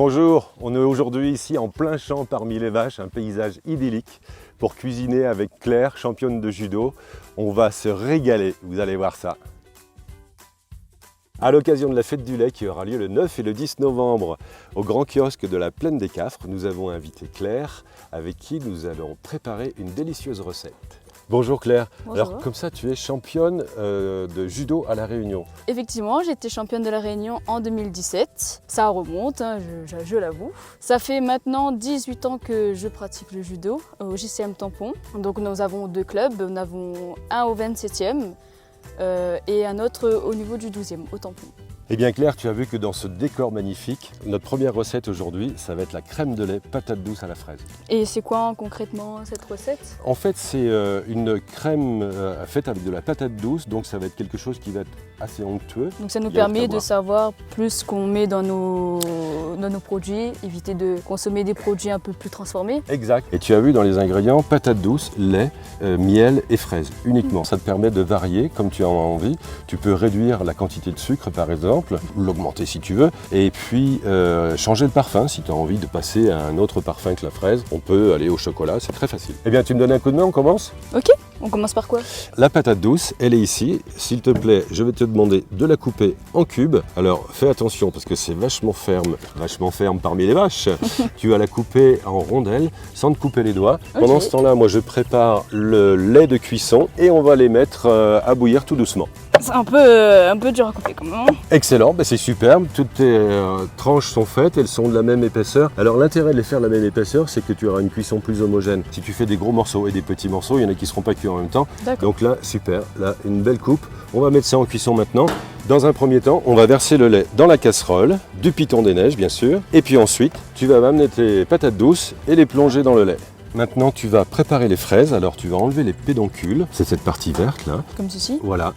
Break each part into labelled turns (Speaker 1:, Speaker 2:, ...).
Speaker 1: Bonjour, on est aujourd'hui ici en plein champ parmi les vaches, un paysage idyllique pour cuisiner avec Claire, championne de judo. On va se régaler, vous allez voir ça. À l'occasion de la fête du lait qui aura lieu le 9 et le 10 novembre au grand kiosque de la Plaine des Cafres, nous avons invité Claire avec qui nous allons préparer une délicieuse recette. Bonjour Claire,
Speaker 2: Bonjour.
Speaker 1: Alors comme ça tu es championne de judo à La Réunion.
Speaker 2: Effectivement, j'étais championne de la Réunion en 2017. Ça remonte, je l'avoue. Ça fait maintenant 18 ans que je pratique le judo au JCM Tampon. Donc nous avons deux clubs, nous avons un au 27e et un autre au niveau du 12e, au Tampon.
Speaker 1: Eh bien Claire, tu as vu que dans ce décor magnifique, notre première recette aujourd'hui, ça va être la crème de lait patate douce à la fraise.
Speaker 2: Et c'est quoi concrètement cette recette?
Speaker 1: En fait, c'est une crème faite avec de la patate douce, donc ça va être quelque chose qui va être assez onctueux.
Speaker 2: Donc ça nous
Speaker 1: Il y a
Speaker 2: permet
Speaker 1: à
Speaker 2: de
Speaker 1: voir.
Speaker 2: savoir plus ce qu'on met dans nos produits, éviter de consommer des produits un peu plus transformés.
Speaker 1: Exact. Et tu as vu dans les ingrédients, patate douce, lait, miel et fraises uniquement. Ça te permet de varier comme tu en as envie. Tu peux réduire la quantité de sucre par exemple, l'augmenter si tu veux, et puis changer le parfum si tu as envie de passer à un autre parfum que la fraise. On peut aller au chocolat, c'est très facile. Eh bien tu me donnes un coup de main, on commence?
Speaker 2: Ok, on commence par quoi?
Speaker 1: La patate douce, elle est ici. S'il te plaît, je vais te demander de la couper en cubes. Alors fais attention parce que c'est vachement ferme parmi les vaches. Tu vas la couper en rondelles sans te couper les doigts.
Speaker 2: Ok.
Speaker 1: Pendant ce temps-là, moi je prépare le lait de cuisson et on va les mettre à bouillir tout doucement.
Speaker 2: C'est un peu dur à couper quand même.
Speaker 1: Excellent, c'est superbe. Toutes tes tranches sont faites, elles sont de la même épaisseur. Alors l'intérêt de les faire de la même épaisseur, c'est que tu auras une cuisson plus homogène. Si tu fais des gros morceaux et des petits morceaux, il y en a qui ne seront pas cuits en même temps.
Speaker 2: D'accord.
Speaker 1: Donc là, super, là, une belle coupe. On va mettre ça en cuisson maintenant. Dans un premier temps, on va verser le lait dans la casserole, du Piton des Neiges bien sûr. Et puis ensuite, tu vas amener tes patates douces et les plonger dans le lait. Maintenant, tu vas préparer les fraises. Alors tu vas enlever les pédoncules, c'est cette partie verte là.
Speaker 2: Comme ceci.
Speaker 1: Voilà.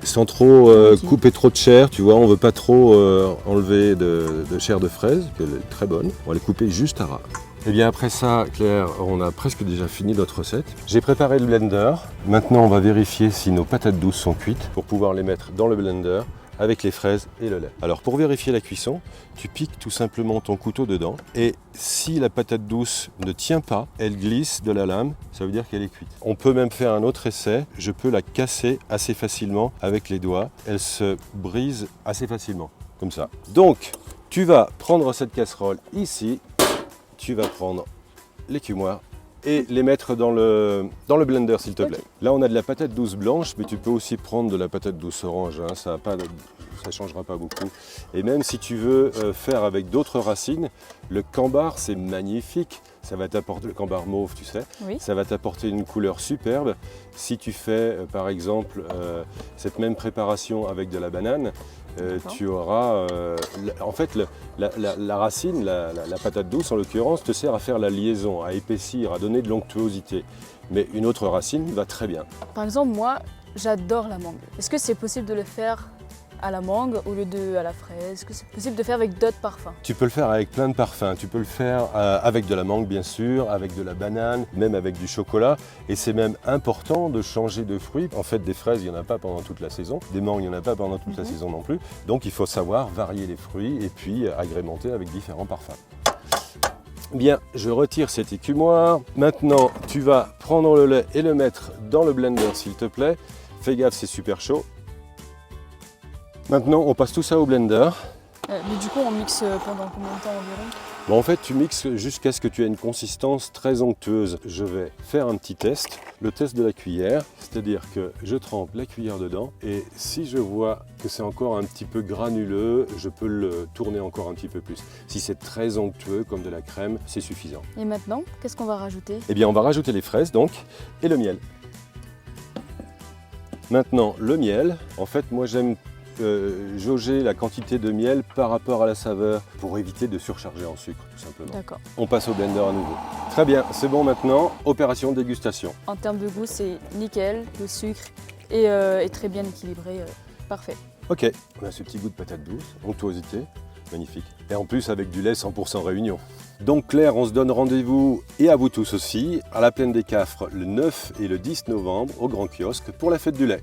Speaker 1: Sans trop couper trop de chair, tu vois, on veut pas trop enlever de chair de fraise, qu'elle est très bonne. On va les couper juste à ras. Et bien après ça, Claire, on a presque déjà fini notre recette. J'ai préparé le blender. Maintenant, on va vérifier si nos patates douces sont cuites pour pouvoir les mettre dans le blender avec les fraises et le lait. Alors pour vérifier la cuisson, tu piques tout simplement ton couteau dedans et si la patate douce ne tient pas, elle glisse de la lame, ça veut dire qu'elle est cuite. On peut même faire un autre essai, je peux la casser assez facilement avec les doigts, elle se brise assez facilement, comme ça. Donc, tu vas prendre cette casserole ici, tu vas prendre l'écumoire et les mettre dans le blender s'il te plaît. Là on a de la patate douce blanche, mais tu peux aussi prendre de la patate douce orange, hein, ça ne changera pas beaucoup. Et même si tu veux faire avec d'autres racines, le cambar c'est magnifique, ça va t'apporter, le cambar mauve tu sais,
Speaker 2: Oui.
Speaker 1: ça va t'apporter une couleur superbe. Si tu fais par exemple cette même préparation avec de la banane, tu auras, en fait la racine, la patate douce en l'occurrence, te sert à faire la liaison, à épaissir, à donner de l'onctuosité. Mais une autre racine va très bien.
Speaker 2: Par exemple, moi, j'adore la mangue. Est-ce que c'est possible de le faire à la mangue au lieu de à la fraise? Est-ce que c'est possible de faire avec d'autres parfums?
Speaker 1: Tu peux le faire avec plein de parfums, tu peux le faire avec de la mangue bien sûr, avec de la banane, même avec du chocolat. Et c'est même important de changer de fruits. En fait, des fraises, il n'y en a pas pendant toute la saison. Des mangues, il n'y en a pas pendant toute la saison non plus. Donc il faut savoir varier les fruits et puis agrémenter avec différents parfums. Bien, je retire cet écumoire. Maintenant, tu vas prendre le lait et le mettre dans le blender s'il te plaît. Fais gaffe, c'est super chaud. Maintenant, on passe tout ça au blender.
Speaker 2: Mais du coup, on mixe pendant combien de temps environ?
Speaker 1: En fait, tu mixes jusqu'à ce que tu aies une consistance très onctueuse. Je vais faire un petit test, le test de la cuillère, c'est-à-dire que je trempe la cuillère dedans et si je vois que c'est encore un petit peu granuleux, je peux le tourner encore un petit peu plus. Si c'est très onctueux comme de la crème, c'est suffisant.
Speaker 2: Et maintenant, qu'est-ce qu'on va rajouter?
Speaker 1: Eh bien, on va rajouter les fraises donc et le miel. Maintenant, le miel, en fait, moi j'aime jauger la quantité de miel par rapport à la saveur pour éviter de surcharger en sucre tout simplement.
Speaker 2: D'accord.
Speaker 1: On passe au blender à nouveau. Très bien, c'est bon maintenant, opération dégustation.
Speaker 2: En termes de goût, c'est nickel, le sucre est très bien équilibré, parfait.
Speaker 1: Ok, on a ce petit goût de patate douce, onctuosité, magnifique. Et en plus avec du lait 100% Réunion. Donc Claire, on se donne rendez-vous, et à vous tous aussi, à la Plaine des Cafres le 9 et le 10 novembre au Grand Kiosque pour la fête du lait.